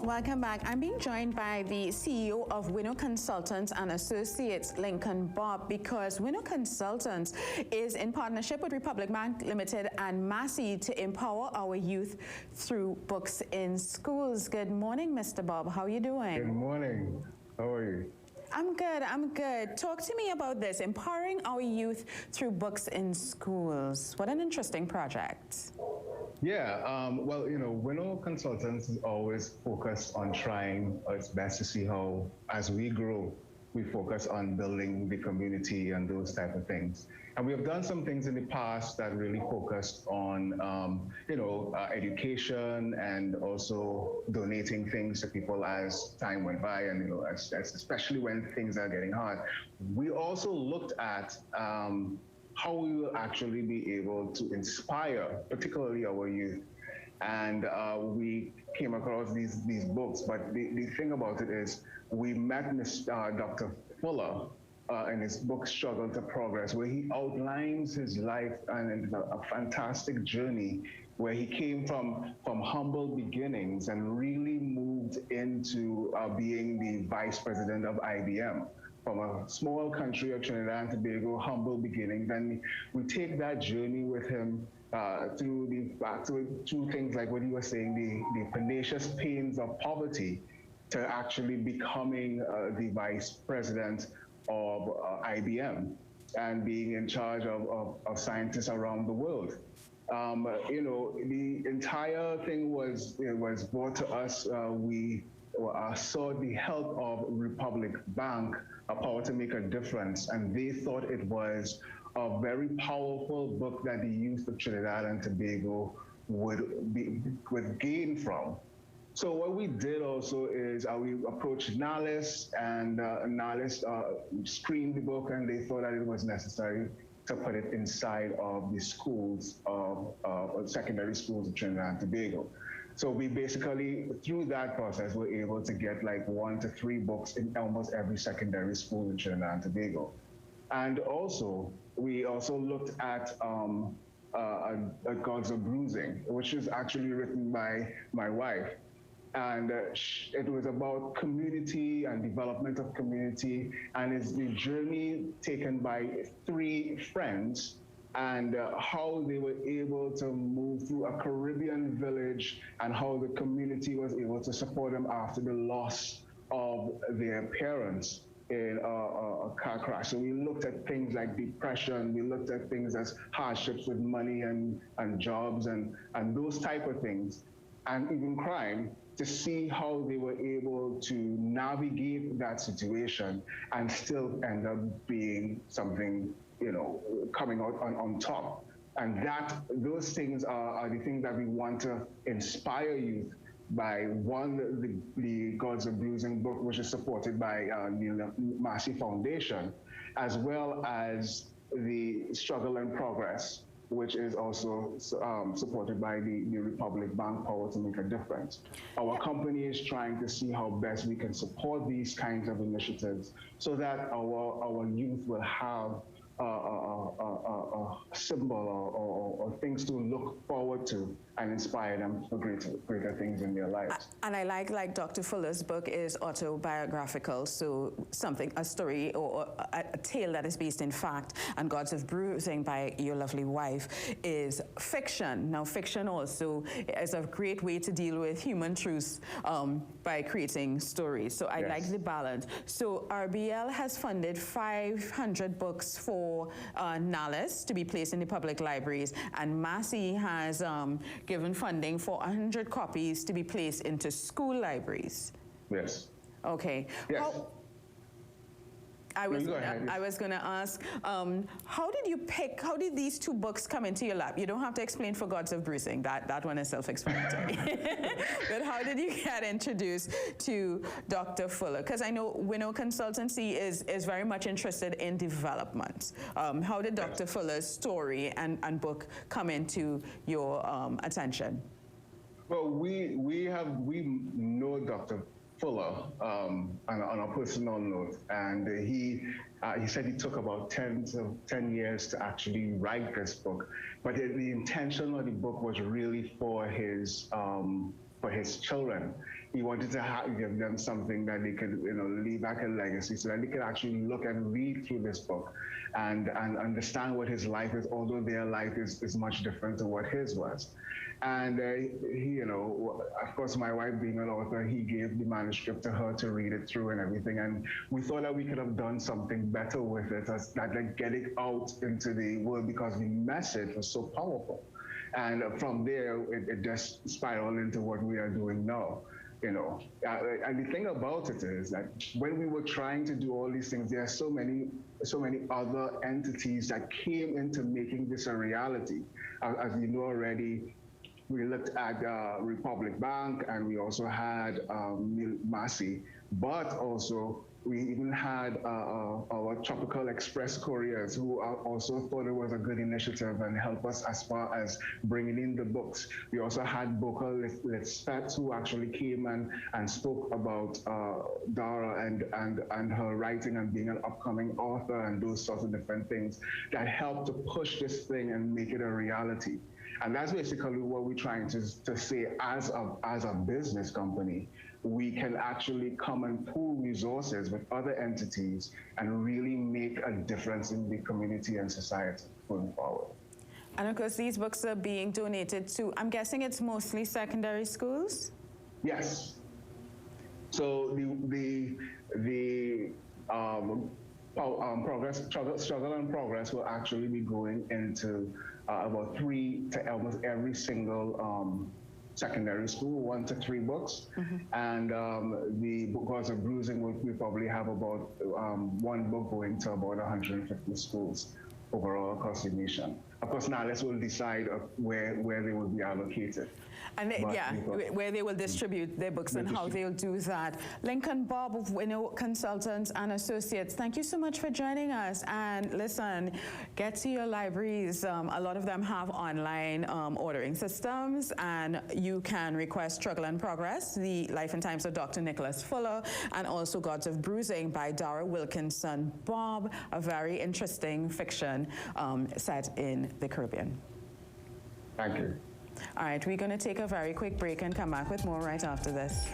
Welcome back. I'm being joined by the CEO of Winnow Consultants and Associates, Lincoln Bobb, because Winnow Consultants is in partnership with Republic Bank Limited and Massy to empower our youth through books in schools. Good morning, Mr. Bobb. How are you doing? Good morning. How are you? I'm good. Talk to me about this, empowering our youth through books in schools. What an interesting project. Yeah, well, you know, Winnow Consultants is always focused on trying its best to see how, as we grow, we focus on building the community and those type of things. And we have done some things in the past that really focused on, education and also donating things to people as time went by, and as especially when things are getting hard. We also looked at how we will actually be able to inspire, particularly our youth. And we came across these books, but the thing about it is we met Dr. Fuller in his book, Struggle to Progress, where he outlines his life and a fantastic journey where he came from humble beginnings and really moved into being the vice president of IBM. From a small country of Trinidad and Tobago, humble beginnings. And we take that journey with him through things like what he was saying, the pernicious pains of poverty, to actually becoming the vice president of IBM and being in charge of scientists around the world. The entire thing was brought to us. We saw the help of Republic Bank, a power to make a difference, and they thought it was a very powerful book that the youth of Trinidad and Tobago would gain from. So what we did also is we approached NALIS, and NALIS screened the book, and they thought that it was necessary to put it inside of the schools of secondary schools of Trinidad and Tobago. So we basically, through that process, were able to get like 1 to 3 books in almost every secondary school in Trinidad and Tobago. And also, we also looked at Gods of Bruising, which is actually written by my wife. And it was about community and development of community, and it's the journey taken by 3 friends and how they were able to move through a Caribbean village and how the community was able to support them after the loss of their parents in a car crash. So we looked at things like depression, we looked at things as hardships with money and jobs and those type of things, and even crime, to see how they were able to navigate that situation and still end up being something, coming out on top. And those things are the things that we want to inspire youth by. One, the Gods of Bruising book, which is supported by the Massy Foundation, as well as the Struggle and Progress, which is also supported by the Republic Bank Power to Make a Difference. Our company is trying to see how best we can support these kinds of initiatives so that our youth will have a symbol or things to look forward to and inspire them for greater things in their lives. And I like Dr. Fuller's book is autobiographical, so a story or a tale that is based in fact, and Gods of Bruising by your lovely wife is fiction. Now, fiction also is a great way to deal with human truths by creating stories. So I like the balance. So RBL has funded 500 books for NALIS to be placed in the public libraries, and Massy has given funding for 100 copies to be placed into school libraries. Yes. Okay. Yes. I was going to ask, how did these 2 books come into your lap? You don't have to explain for Gods of Bruising, that one is self-explanatory. But how did you get introduced to Dr. Fuller? Because I know Winnow Consultancy is very much interested in development. How did Dr. Fuller's story and book come into your attention? Well, we know Dr. Fuller on a personal note, and he said he took about 10 years to actually write this book, but the intention of the book was really for his for his children. He wanted to give them something that they could, leave back a legacy, so that they could actually look and read through this book and understand what his life is, although their life is much different to what his was. And he, of course, my wife being an author, he gave the manuscript to her to read it through and everything. And we thought that we could have done something better with it, like get it out into the world, because the message was so powerful. And from there, it just spiraled into what we are doing now. And the thing about it is that when we were trying to do all these things, there are so many other entities that came into making this a reality. As you know already, we looked at Republic Bank, and we also had Massy, but also we even had our Tropical Express Couriers, who also thought it was a good initiative and helped us as far as bringing in the books. We also had Boca Let's who actually came and spoke about Dara and her writing and being an upcoming author and those sorts of different things that helped to push this thing and make it a reality. And that's basically what we're trying to say as a business company. We can actually come and pool resources with other entities and really make a difference in the community and society going forward. And of course, these books are being donated to, I'm guessing it's mostly secondary schools? Yes. So the Struggle and Progress will actually be going into about 3 to almost every single secondary school, 1 to 3 books. Mm-hmm. And the Because of Bruising, we probably have about 1 book going to about 150 schools overall across the nation. Of course, NALIS will decide where they will be allocated. And where they will distribute their books and how they'll do that. Lincoln Bobb of Winnow Consultants and Associates, thank you so much for joining us. And listen, get to your libraries. A lot of them have online ordering systems, and you can request Struggle and Progress, The Life and Times of Dr. Nicholas Fuller, and also Gods of Bruising by Dara Wilkinson Bobb, a very interesting fiction set in the Caribbean. Thank you. All right, we're going to take a very quick break and come back with more right after this.